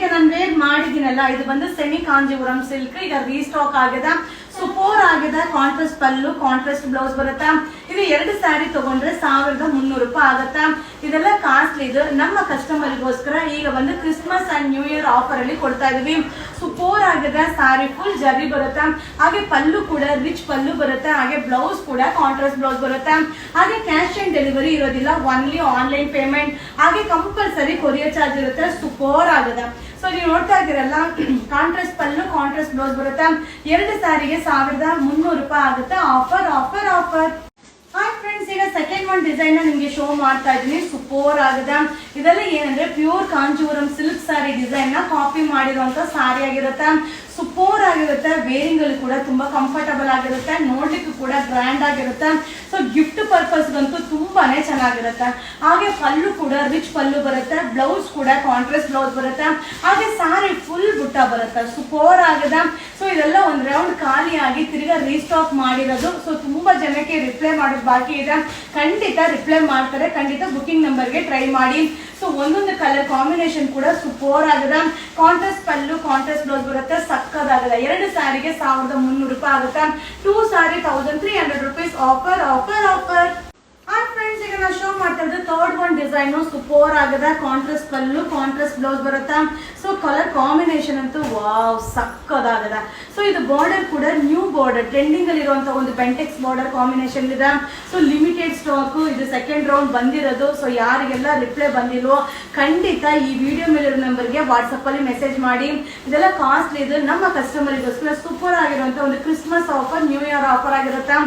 ಈಗ ನಾನು ವೇರ್ ಮಾಡಿದ್ದೀನಲ್ಲ, ಇದು ಬಂದು ಸೆಮಿ ಕಾಂಜೀವರಂ ಸಿಲ್ಕ್. ಈಗ ರೀಸ್ಟಾಕ್ ಆಗಿದೆ. ಸೂಪರ್ ಆಗಿದೆ. ಕಾಂಟ್ರಾಸ್ಟ್ ಪಲ್ಲು, ಕಾಂಟ್ರಾಸ್ಟ್ ಬ್ಲೌಸ್ ಬರುತ್ತಾ. ಇದು 2 ಸ್ಯಾರಿ ತಗೊಂಡ್ರೆ 1300 ರೂಪಾಯಿ ಆಗುತ್ತಾ. ಇದೆಲ್ಲ ಕಾಸ್ಟ್ಲಿ. ಇದು ನಮ್ಮ ಕಸ್ಟಮರ್ಗೋಸ್ಕರ ಈಗ ಬಂದು Christmas and new year offer ಅಲ್ಲಿ ಕೊಡ್ತಾ ಇದೀವಿ. ಸೂಪರ್ ಆಗಿದೆ. ಸ್ಯಾರಿ ಫುಲ್ ಜರಿ ಬರುತ್ತೆ. ಹಾಗೆ ಪಲ್ಲು ಕೂಡ ರಿಚ್ ಪಲ್ಲು ಬರುತ್ತೆ. ಹಾಗೆ ಬ್ಲೌಸ್ ಕೂಡ ಕಾಂಟ್ರಾಸ್ಟ್ ಬ್ಲೌಸ್ ಬರುತ್ತೆ. ಹಾಗೆ ಕ್ಯಾಶ್ ಆನ್ ಡೆಲಿವರಿ ಇರೋದಿಲ್ಲ, ಓನ್ಲಿ ಆನ್ಲೈನ್ ಪೇಮೆಂಟ್. ಹಾಗೆ ಕಂಪಲ್ಸರಿ ಕೊರಿಯರ್ ಚಾರ್ಜ್ ಇರುತ್ತೆ. ಸೂಪರ್ ಆಗಿದೆ. ಸೊ ನೀವು ನೋಡ್ತಾ ಇದ್ದೀರಲ್ಲ, ಕಾಂಟ್ರಾಸ್ಟ್ ಪಲ್ಲು, ಕಾಂಟ್ರಾಸ್ಟ್ ಬ್ಲೌಸ್ ಬರುತ್ತೆ. 2 ಸ್ಯಾರಿಗೆ 1300 ರೂಪಾಯಿ ಆಗುತ್ತೆ. Offer offer offer. Hi friends, ಈಗ ಸೆಕೆಂಡ್ ಒನ್ ಡಿಸೈನ್ ನಿಮ್ಗೆ ಶೋ ಮಾಡ್ತಾ ಇದ್ದೀನಿ. ಸೂಪರ್ ಆಗಿದೆ. ಇದೆಲ್ಲ ಏನಂದ್ರೆ pure Kanjeevaram silk sari design ನ ಕಾಪಿ ಮಾಡಿರುವಂತ ಸ್ಯಾರಿ ಆಗಿರುತ್ತೆ. ಸೂಪರ್ ಆಗಿರುತ್ತೆ. ವೇರಿಂಗ್ ಅಲ್ಲಿ ಕೂಡ ತುಂಬಾ ಕಂಫರ್ಟಬಲ್ ಆಗಿರುತ್ತೆ. ನೋಡ್ಲಿಕ್ಕೂ ಕೂಡ ಗ್ರ್ಯಾಂಡ್ ಆಗಿರುತ್ತೆ. ಸೊ ಗಿಫ್ಟ್ ಪರ್ಪಸ್ ಗಂತೂ ತುಂಬಾನೇ ಚೆನ್ನಾಗಿರುತ್ತೆ. ಹಾಗೆ ಪಲ್ಲು ಕೂಡ ರಿಚ್ ಪಲ್ಲು ಬರುತ್ತೆ. ಬ್ಲೌಸ್ ಕೂಡ ಕಾಂಟ್ರಾಸ್ಟ್ ಬ್ಲೌಸ್ ಬರುತ್ತೆ. ಹಾಗೆ ಸ್ಯಾರಿ ಫುಲ್ ಬುಟ್ಟ ಬರುತ್ತೆ. ಸೂಪರ್ ಆಗಿದೆ. ಸೊ ಇದೆಲ್ಲ ಒಂದ್ ರೌಂಡ್ ಖಾಲಿಯಾಗಿ ತಿರ್ಗಾ ರೀಸ್ಟಾಕ್ ಮಾಡಿರೋದು. ಸೊ ತುಂಬಾ ಜನಕ್ಕೆ ರಿಪ್ಲೈ ಮಾಡೋದು ಬಾಕಿ ಇದೆ. ಖಂಡಿತ ರಿಪ್ಲೈ ಮಾಡ್ತಾರೆ. ಖಂಡಿತ ಬುಕಿಂಗ್ ನಂಬರ್ಗೆ ಟ್ರೈ ಮಾಡಿ. ಸೊ ಒಂದೊಂದು ಕಲರ್ ಕಾಂಬಿನೇಷನ್ ಕೂಡ ಸೂಪರ್ ಆಗಿದೆ. ಕಾಂಟ್ರಾಸ್ಟ್ ಪಲ್ಲು, ಕಾಂಟ್ರಾಸ್ಟ್ ಬ್ಲೌಸ್ ಬರುತ್ತೆ. ಸಕ್ಕದಾಗಿದೆ. 2 ಸ್ಯಾರಿಗೆ 1300 ರೂಪಾಯಿ ಆಗುತ್ತೆ. 2 sari 1300 rupees. Offer offer offer. Hi friends, ಈಗ ನಾವು ಶೋ ಮಾಡ್ತಾ ಇರೋದು ಥರ್ಡ್ ಒನ್ ಡಿಸೈನ್. ಸೂಪರ್ ಆಗಿದೆ. ಕಾಂಟ್ರಾಸ್ಟ್ ಪಲ್ಲು, ಕಾಂಟ್ರಾಸ್ಟ್ ಬ್ಲೌಸ್ ಬರುತ್ತೆ. ಸೊ ಕಲರ್ ಕಾಂಬಿನೇಷನ್ ಅಂತೂ ವಾವ್ ಸಕ್ಕದಾಗಿದೆ. ಸೊ ಇದು ಬಾರ್ಡರ್ ಕೂಡ ನ್ಯೂ ಬಾರ್ಡರ್, ಟ್ರೆಂಡಿಂಗ್ ಅಲ್ಲಿ ಇರುವಂತ ಒಂದು ಬೆಂಟೆಕ್ಸ್ ಬಾರ್ಡರ್ ಕಾಂಬಿನೇಷನ್ ಇದೆ. So limited stock. ಇದು ಸೆಕೆಂಡ್ ರೌಂಡ್ ಬಂದಿರೋದು. ಸೊ ಯಾರಿಗೆಲ್ಲ ರಿಪ್ಲೈ ಬಂದಿಲ್ವೋ ಖಂಡಿತ ಈ ವಿಡಿಯೋ ಮೇಲಿರೋ ನಂಬರ್ಗೆ ವಾಟ್ಸಪ್ ಅಲ್ಲಿ ಮೆಸೇಜ್ ಮಾಡಿ. ಇದೆಲ್ಲ ಕಾಸ್ಟ್ಲಿ. ಇದು ನಮ್ಮ ಕಸ್ಟಮರ್ಗೋಸ್ಕರ ಸೂಪರ್ ಆಗಿರುವಂತ ಒಂದು Christmas offer, new year offer ಆಗಿರುತ್ತೆ.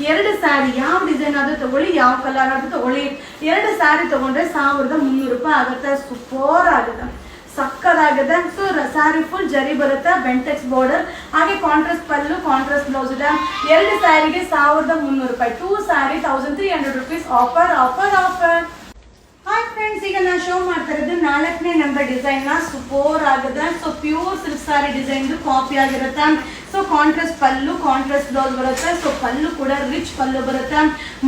2 ಸ್ಯಾರಿ ಯಾವ ಡಿಸೈನ್ ಆದ್ರೂ ತಗೊಳ್ಳಿ, ಯಾವ ಕಲರ್ ಆದ್ರೂ ತಗೊಳ್ಳಿ. 2 ಸ್ಯಾರಿ ತಗೊಂಡ್ರೆ 1300 ರೂಪಾಯಿ ಆಗುತ್ತೆ. ಸೂಪರ್ ಆಗುತ್ತೆ. ಸಕ್ಕದಾಗಿದೆ. ಸೊ ಸ್ಯಾರಿ ಫುಲ್ ಜರಿ ಬರುತ್ತೆ. Bentex border. ಹಾಗೆ ಕಾಂಟ್ರಾಸ್ಟ್ ಪಲ್ಲು, ಕಾಂಟ್ರಾಸ್ಟ್ ಬ್ಲೌಸ್ ಇದೆ. 2 ಸ್ಯಾರಿಗೆ 1300 ರೂಪಾಯಿ. 2 sari 1300 rupees. Offer offer offer. Hi friends, ಈಗ ನಾನು ಶೋ ಮಾಡ್ತಾ ಇರೋದು 4ನೇ ನಂಬರ್ ಡಿಸೈನ್ ನ. ಸೂಪರ್ ಆಗಿದೆ. So pure silk sari design copy ಆಗಿರುತ್ತೆ. ಸೊ ಕಾಂಟ್ರಾಸ್ಟ್ ಪಲ್ಲು, ಕಾಂಟ್ರಾಸ್ಟ್ ಬ್ಲೌಸ್ ಬರುತ್ತೆ. ಸೊ ಪಲ್ಲು ಕೂಡ ರಿಚ್ ಪಲ್ಲು ಬರುತ್ತೆ.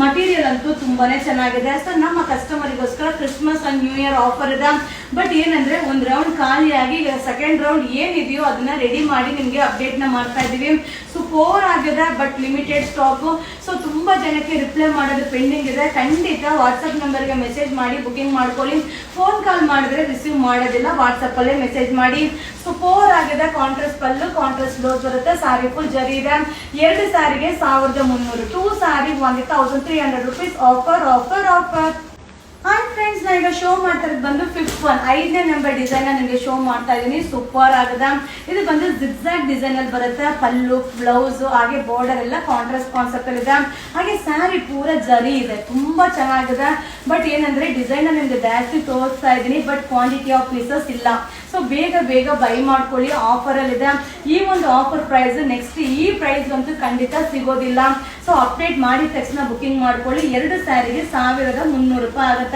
ಮಟೀರಿಯಲ್ ಅಂತೂ ತುಂಬಾನೇ ಚೆನ್ನಾಗಿದೆ. ಸೊ ನಮ್ಮ ಕಸ್ಟಮರ್ಗೋಸ್ಕರ Christmas and new year offer ಇದೆ. ಬಟ್ ಏನಂದ್ರೆ ಒಂದ್ ರೌಂಡ್ ಖಾಲಿಯಾಗಿ ಈಗ ಸೆಕೆಂಡ್ ರೌಂಡ್ ಏನಿದೆಯೋ ಅದನ್ನ ರೆಡಿ ಮಾಡಿ ನಿಮ್ಗೆ ಅಪ್ಡೇಟ್ ನ ಮಾಡ್ತಾ ಇದೀವಿ. ಸೂಪರ್ ಆಗಿದೆ. But limited stock. ಸೊ ತುಂಬಾ ಜನಕ್ಕೆ ರಿಪ್ಲೈ ಮಾಡೋದು ಪೆಂಡಿಂಗ್ ಇದೆ. ಖಂಡಿತ ವಾಟ್ಸ್ಆಪ್ ನಂಬರ್ಗೆ ಮೆಸೇಜ್ ಮಾಡಿ ಬುಕಿಂಗ್ ಮಾಡ್ಕೊಳ್ಳಿ. ಫೋನ್ ಕಾಲ್ ಮಾಡಿದ್ರೆ ರಿಸೀವ್ ಮಾಡೋದಿಲ್ಲ. ವಾಟ್ಸಪ್ ಅಲ್ಲೇ ಮೆಸೇಜ್ ಮಾಡಿ. ಸೂಪರ್ ಆಗಿದೆ. ಕಾಂಟ್ರಾಸ್ಟ್ ಪಲ್ಲು, ಕಾಂಟ್ರಾಸ್ಟ್ ಬ್ಲೌಸ್ ಬರುತ್ತೆ. ಸಾರಿ ಫುಲ್ ಜರಿ ಇದೆ. 2 ಸ್ಯಾರಿಗೆ 1300. 2 sari 1300 rupees. Offer offer offer. Hi friends, ನಾ ಈಗ ಶೋ ಮಾಡ್ತಾ ಇರೋದು ಬಂದು 5ನೇ ನಂಬರ್ ಡಿಸೈನ್ ನಿಮಗೆ ಶೋ ಮಾಡ್ತಾ ಇದೀನಿ. ಸೂಪರ್ ಆಗಿದೆ. ಇದು ಬಂದು ಜಿಗ್ಜಾಗ್ ಡಿಸೈನ್ ಅಲ್ಲಿ ಬರುತ್ತೆ. ಪಲ್ಲು, ಬ್ಲೌಸ್ ಹಾಗೆ ಬಾರ್ಡರ್ ಎಲ್ಲ ಕಾಂಟ್ರಾಸ್ಟ್ ಕಾನ್ಸೆಪ್ಟ್ ಅಲ್ಲಿ ಇದೆ. ಹಾಗೆ ಸ್ಯಾರಿ ಪೂರ ಜರಿ ಇದೆ. ತುಂಬಾ ಚೆನ್ನಾಗಿದೆ. ಬಟ್ ಏನಂದ್ರೆ ಡಿಸೈನ್ ನಿಮ್ಗೆ ಜಾಸ್ತಿ ತೋರಿಸ್ತಾ ಇದೀನಿ. ಬಟ್ ಕ್ವಾಂಟಿಟಿ ಆಫ್ ಪೀಸಸ್ ಇಲ್ಲ. ಸೊ ಬೇಗ ಬೇಗ ಬೈ ಮಾಡ್ಕೊಳ್ಳಿ. ಆಫರ್ ಅಲ್ಲಿ ಇದೆ. ಈ ಒಂದು ಆಫರ್ ಪ್ರೈಸ್ ನೆಕ್ಸ್ಟ್ ಈ ಪ್ರೈಸ್ ಅಂತೂ ಖಂಡಿತ ಸಿಗೋದಿಲ್ಲ. ಸೊ ಅಪ್ಡೇಟ್ ಮಾಡಿದ ತಕ್ಷಣ ಬುಕಿಂಗ್ ಮಾಡ್ಕೊಳ್ಳಿ. 2 ಸ್ಯಾರಿಗೆ 1300 ರೂಪಾಯಿ ಆಗುತ್ತೆ.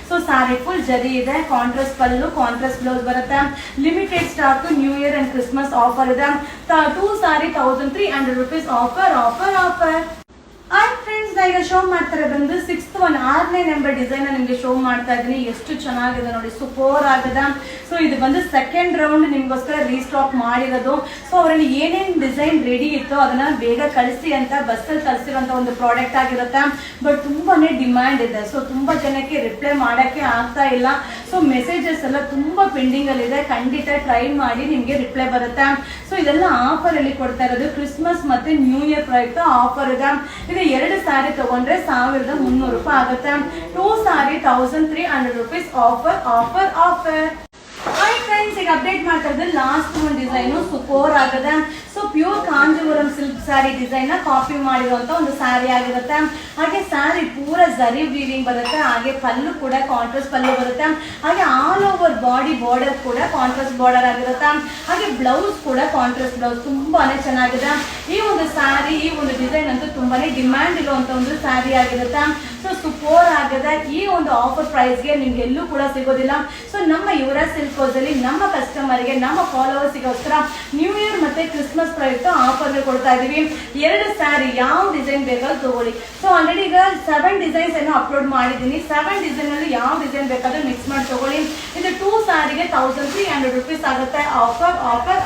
ಸೊ ಸ್ಯಾರಿ ಫುಲ್ ಜರಿ ಇದೆ. ಕಾಂಟ್ರಾಸ್ಟ್ ಪಲ್ಲು, ಕಾಂಟ್ರಾಸ್ಟ್ ಬ್ಲೌಸ್ ಬರುತ್ತೆ. Limited stock. New year and Christmas offer ಇದೆ. 2 sari 1300 rupees. Offer offer offer. Hi friends, ನಾ ಈಗ ಶೋ ಮಾಡ್ತಾರೆ ಬಂದು 6ನೇ ನಂಬರ್ ಡಿಸೈನ್ ನಿಮ್ಗೆ ಶೋ ಮಾಡ್ತಾ ಇದ್ದೀನಿ. ಎಷ್ಟು ಚೆನ್ನಾಗಿದೆ ನೋಡಿ. ಸೂಪರ್ ಆಗಿದೆ. ಸೊ ಇದು ಬಂದು ಸೆಕೆಂಡ್ ರೌಂಡ್ ನಿಮ್ಗೋಸ್ಕರ ರೀಸ್ಟಾಕ್ ಮಾಡಿರೋದು. ಸೊ ಅವರಲ್ಲಿ ಏನೇನು ಡಿಸೈನ್ ರೆಡಿ ಇತ್ತು ಅದನ್ನ ಬೇಗ ಕಳಿಸಿ ಅಂತ ಬಸ್ಸಲ್ಲಿ ಕಳಿಸಿರುವಂತ ಒಂದು ಪ್ರಾಡಕ್ಟ್ ಆಗಿರುತ್ತೆ. ಬಟ್ ತುಂಬಾನೇ ಡಿಮ್ಯಾಂಡ್ ಇದೆ. ಸೊ ತುಂಬಾ ಜನಕ್ಕೆ ರಿಪ್ಲೈ ಮಾಡಕ್ಕೆ ಆಗ್ತಾ ಇಲ್ಲ. ಸೊ ಮೆಸೇಜಸ್ ಎಲ್ಲ ತುಂಬಾ ಪೆಂಡಿಂಗ್ ಅಲ್ಲಿ ಇದೆ. ಖಂಡಿತ ಟ್ರೈ ಮಾಡಿ, ನಿಮ್ಗೆ ರಿಪ್ಲೈ ಬರುತ್ತೆ. ಸೊ ಇದೆಲ್ಲ ಆಫರ್ ಅಲ್ಲಿ ಕೊಡ್ತಾ ಇರೋದು. ಕ್ರಿಸ್ಮಸ್ ಮತ್ತೆ ನ್ಯೂ ಇಯರ್ ಪ್ರಯುಕ್ತ ಆಫರ್ ಇದೆ. 2 ಸ್ಯಾರಿ ತಗೊಂಡ್ರೆ 1300 ರೂಪಾಯಿ ಆಗುತ್ತೆ. 2 sari 1300 rupees. Offer offer offer. Hi friends, ಈಗ ಅಪ್ಡೇಟ್ ಮಾಡ್ತಾ ಇರೋದು ಲಾಸ್ಟ್ ಒಂದು ಡಿಸೈನ್. ಸೂಪರ್ ಆಗಿದೆ. So pure Kanjeevaram silk sari design ನ ಕಾಪಿ ಮಾಡಿರುವಂತ ಒಂದು ಸ್ಯಾರಿ ಆಗಿರುತ್ತೆ. ಹಾಗೆ ಸ್ಯಾರಿ ಪೂರ ಜರಿ ವೀವಿಂಗ್ ಬರುತ್ತೆ. ಹಾಗೆ ಪಲ್ಲು ಕೂಡ ಕಾಂಟ್ರಾಸ್ಟ್ ಪಲ್ಲು ಬರುತ್ತೆ. ಹಾಗೆ ಆಲ್ ಓವರ್ ಬಾಡಿ ಬಾರ್ಡರ್ ಕೂಡ ಕಾಂಟ್ರಾಸ್ಟ್ ಬಾರ್ಡರ್ ಆಗಿರುತ್ತೆ. ಹಾಗೆ ಬ್ಲೌಸ್ ಕೂಡ ಕಾಂಟ್ರಾಸ್ಟ್ ಬ್ಲೌಸ್. ತುಂಬಾನೇ ಚೆನ್ನಾಗಿದೆ. ಈ ಒಂದು ಸ್ಯಾರಿ, ಈ ಒಂದು ಡಿಸೈನ್ ಅಂತೂ ತುಂಬಾನೇ ಡಿಮ್ಯಾಂಡ್ ಇರುವಂತ ಒಂದು ಸ್ಯಾರಿ ಆಗಿರುತ್ತೆ. ಸೊ ಸೂಪರ್ ಆಗಿದೆ. ಈ ಒಂದು ಆಫರ್ ಪ್ರೈಸ್ಗೆ ನಿಮ್ಗೆ ಎಲ್ಲೂ ಕೂಡ ಸಿಗೋದಿಲ್ಲ. ಸೊ ನಮ್ಮ ಯುವರಾಜ್ ಸಿಲ್ಕ್ ಹೌಸ್ ಅಲ್ಲಿ ನಮ್ಮ ಕಸ್ಟಮರ್ಗೆ, ನಮ್ಮ ಫಾಲೋವರ್ಸ್ಗೋಸ್ಕರ ನ್ಯೂ ಇಯರ್ ಮತ್ತೆ ಕ್ರಿಸ್ಮಸ್ ಪ್ರಯುಕ್ತ ಆಫರ್ ಕೊಡ್ತಾ ಇದೀವಿ. 2 ಸ್ಯಾರಿ ಯಾವ ಡಿಸೈನ್ ಬೇಕಾದ್ರೂ ತಗೊಳ್ಳಿ. ಸೊ ಆಲ್ರೆಡಿ ಈಗ 7 ಡಿಸೈನ್ಸ್ ಅನ್ನು ಅಪ್ಲೋಡ್ ಮಾಡಿದೀನಿ. 7 ಡಿಸೈನ್ ಅಲ್ಲಿ ಯಾವ ಡಿಸೈನ್ ಬೇಕಾದ್ರೂ ಮಿಕ್ಸ್ ಮಾಡಿ ತಗೊಳ್ಳಿ. ಇದು 2 2 ಸ್ಯಾರಿಗೆ 1300 rupees ಆಗುತ್ತೆ. Offer offer